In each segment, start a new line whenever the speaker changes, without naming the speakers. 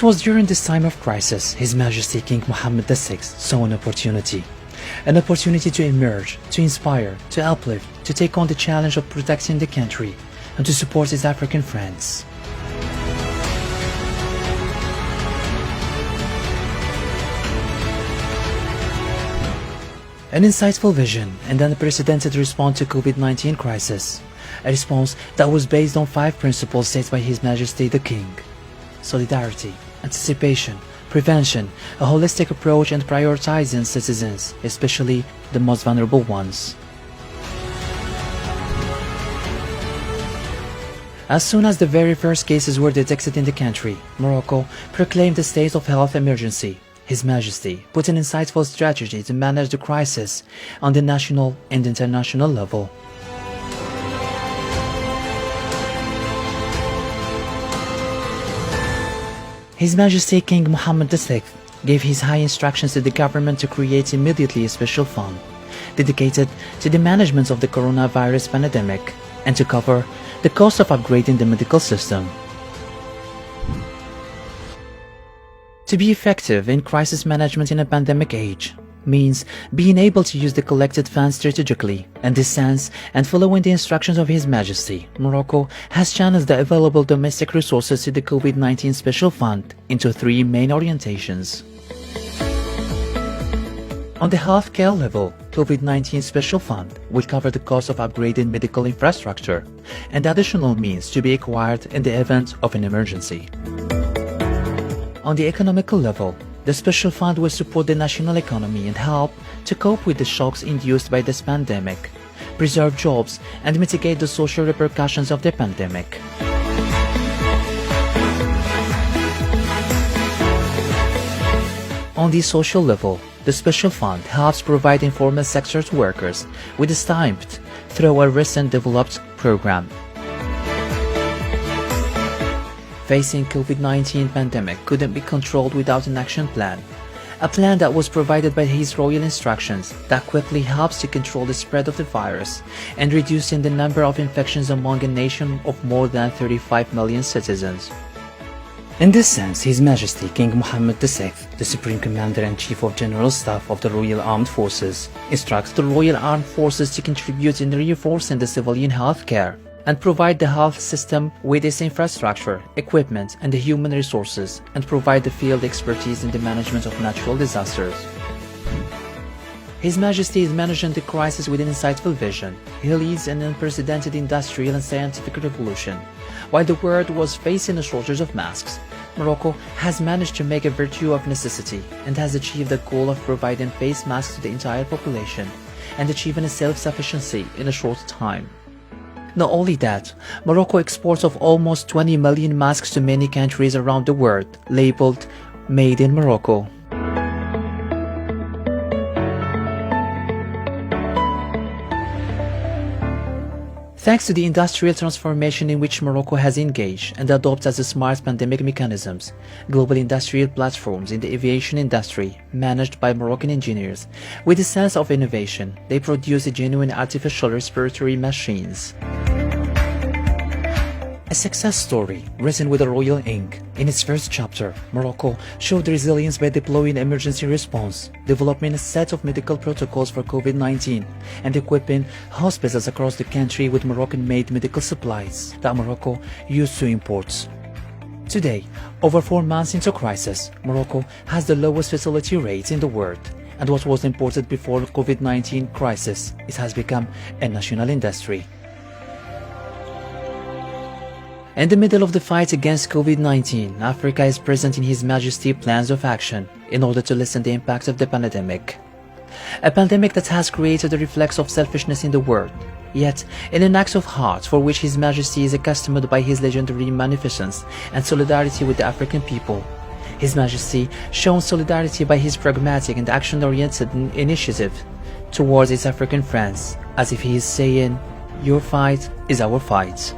It was during this time of crisis His Majesty King Mohammed VI saw an opportunity to emerge, to inspire, to uplift, to take on the challenge of protecting the country and to support his African friends. An insightful vision and unprecedented response to COVID-19 crisis, a response that was based on 5 principles set by His Majesty the King: solidarity, anticipation, prevention, a holistic approach and prioritizing citizens, especially the most vulnerable ones. As soon as the very first cases were detected in the country, Morocco proclaimed a state of health emergency. His Majesty put an insightful strategy to manage the crisis on the national and international level. His Majesty King Mohammed VI gave his high instructions to the government to create immediately a special fund dedicated to the management of the coronavirus pandemic and to cover the cost of upgrading the medical system. To be effective in crisis management in a pandemic age means being able to use the collected funds strategically. In this sense, and following the instructions of His Majesty, Morocco has channeled the available domestic resources to the COVID-19 Special Fund into 3 main orientations. On the healthcare level, COVID-19 Special Fund will cover the cost of upgrading medical infrastructure and additional means to be acquired in the event of an emergency. On the economical level, the Special Fund will support the national economy and help to cope with the shocks induced by this pandemic, preserve jobs, and mitigate the social repercussions of the pandemic. On the social level, the Special Fund helps provide informal sector workers with a stipend through a recent developed program. Facing COVID-19 pandemic couldn't be controlled without an action plan. A plan that was provided by His Royal Instructions that quickly helps to control the spread of the virus and reducing the number of infections among a nation of more than 35 million citizens. In this sense, His Majesty King Mohammed VI, the Supreme Commander-in-Chief of General Staff of the Royal Armed Forces, instructs the Royal Armed Forces to contribute in reinforcing the civilian health care and provide the health system with its infrastructure, equipment, and the human resources, and provide the field expertise in the management of natural disasters. His Majesty is managing the crisis with an insightful vision. He leads an unprecedented industrial and scientific revolution. While the world was facing a shortage of masks, Morocco has managed to make a virtue of necessity and has achieved the goal of providing face masks to the entire population and achieving a self-sufficiency in a short time. Not only that, Morocco exports of almost 20 million masks to many countries around the world, labeled Made in Morocco. Thanks to the industrial transformation in which Morocco has engaged and adopted as smart pandemic mechanisms, global industrial platforms in the aviation industry, managed by Moroccan engineers, with a sense of innovation, they produce genuine artificial respiratory machines. A success story written with a royal ink. In its first chapter, Morocco showed resilience by deploying emergency response, developing a set of medical protocols for COVID-19, and equipping hospitals across the country with Moroccan-made medical supplies that Morocco used to import. Today, over 4 months into crisis, Morocco has the lowest fatality rate in the world, and what was imported before COVID-19 crisis, it has become a national industry. In the middle of the fight against COVID-19, Africa is present in His Majesty's plans of action in order to lessen the impact of the pandemic. A pandemic that has created a reflex of selfishness in the world, yet in an act of heart for which His Majesty is accustomed by his legendary magnificence and solidarity with the African people. His Majesty shown solidarity by his pragmatic and action-oriented initiative towards his African friends, as if he is saying, "Your fight is our fight."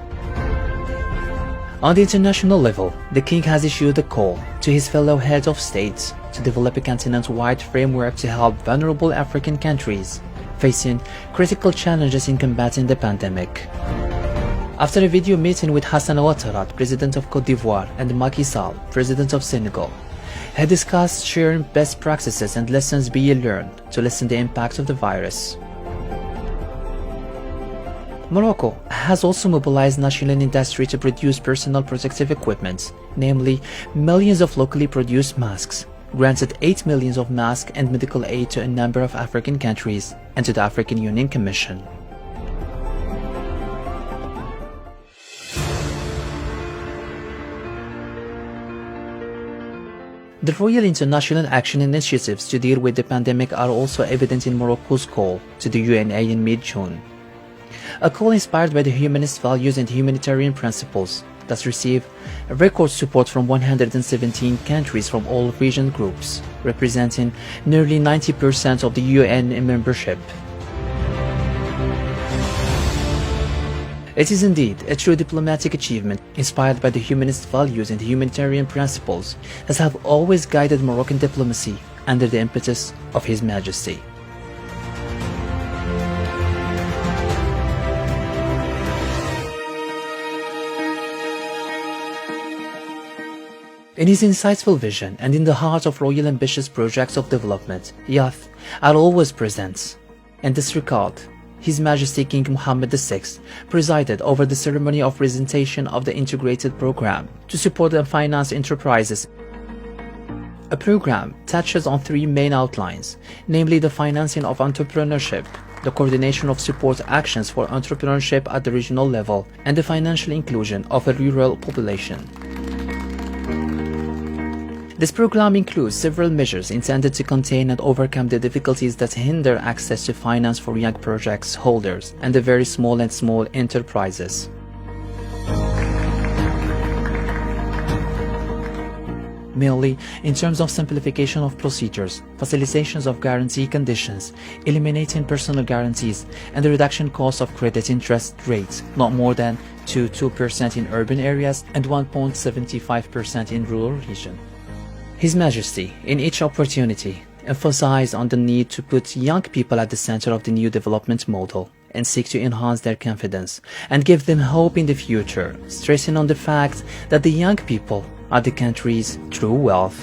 On the international level, the King has issued a call to his fellow heads of states to develop a continent-wide framework to help vulnerable African countries facing critical challenges in combating the pandemic. After a video meeting with Hassan Ouattara, President of Côte d'Ivoire, and Macky Sall, President of Senegal, he discussed sharing best practices and lessons being learned to lessen the impact of the virus. Morocco has also mobilized national industry to produce personal protective equipment, namely millions of locally produced masks, granted 8 million of masks and medical aid to a number of African countries and to the African Union Commission. The Royal International Action initiatives to deal with the pandemic are also evident in Morocco's call to the UNA in mid-June. A call inspired by the humanist values and humanitarian principles that receive record support from 117 countries from all region groups, representing nearly 90% of the UN membership. It is indeed a true diplomatic achievement inspired by the humanist values and humanitarian principles that have always guided Moroccan diplomacy under the impetus of His Majesty. In his insightful vision and in the heart of royal ambitious projects of development, youth are always present. In this regard, His Majesty King Mohammed VI presided over the ceremony of presentation of the integrated program to support and finance enterprises. A program touches on three main outlines, namely the financing of entrepreneurship, the coordination of support actions for entrepreneurship at the regional level, and the financial inclusion of a rural population. This program includes several measures intended to contain and overcome the difficulties that hinder access to finance for young projects holders and the very small and small enterprises. Mainly in terms of simplification of procedures, facilitations of guarantee conditions, eliminating personal guarantees, and the reduction cost of credit interest rates not more than 2% in urban areas and 1.75% in rural regions. His Majesty, in each opportunity, emphasized on the need to put young people at the center of the new development model and seek to enhance their confidence and give them hope in the future, stressing on the fact that the young people are the country's true wealth.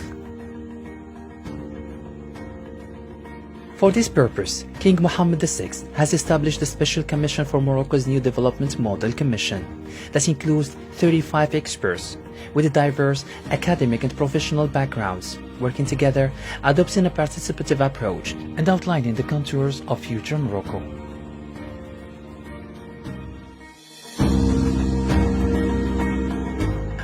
For this purpose, King Mohammed VI has established a special commission for Morocco's new development model commission that includes 35 experts with diverse academic and professional backgrounds, working together, adopting a participative approach and outlining the contours of future Morocco.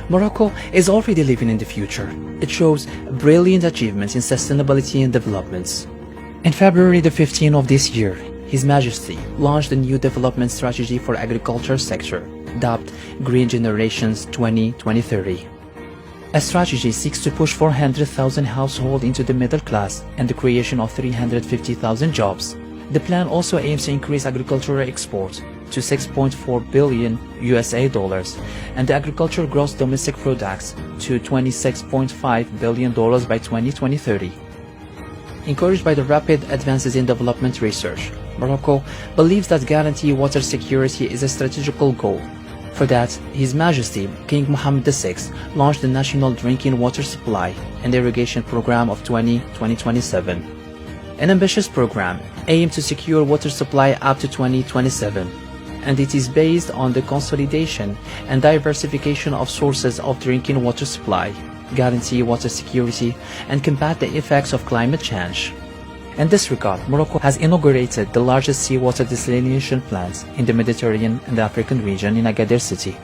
Morocco is already living in the future. It shows brilliant achievements in sustainability and developments. In February the 15th of this year, His Majesty launched a new development strategy for agriculture sector, dubbed Green Generations 2030. A strategy seeks to push 400,000 households into the middle class and the creation of 350,000 jobs. The plan also aims to increase agricultural exports to $6.4 billion and the agricultural gross domestic products to $26.5 billion by 2030. Encouraged by the rapid advances in development research, Morocco believes that guaranteeing water security is a strategical goal. For that, His Majesty King Mohammed VI launched the National Drinking Water Supply and Irrigation Program of 2027. An ambitious program aimed to secure water supply up to 2027, and it is based on the consolidation and diversification of sources of drinking water supply, guarantee water security, and combat the effects of climate change. In this regard, Morocco has inaugurated the largest seawater desalination plant in the Mediterranean and African region in Agadir city.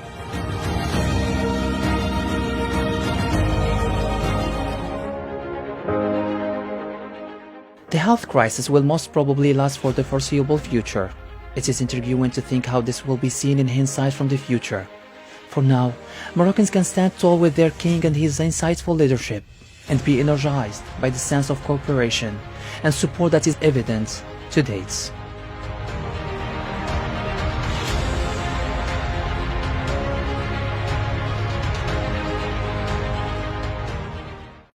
The health crisis will most probably last for the foreseeable future. It is intriguing to think how this will be seen in hindsight from the future. For now, Moroccans can stand tall with their king and his insightful leadership and be energized by the sense of cooperation and support that is evident to date.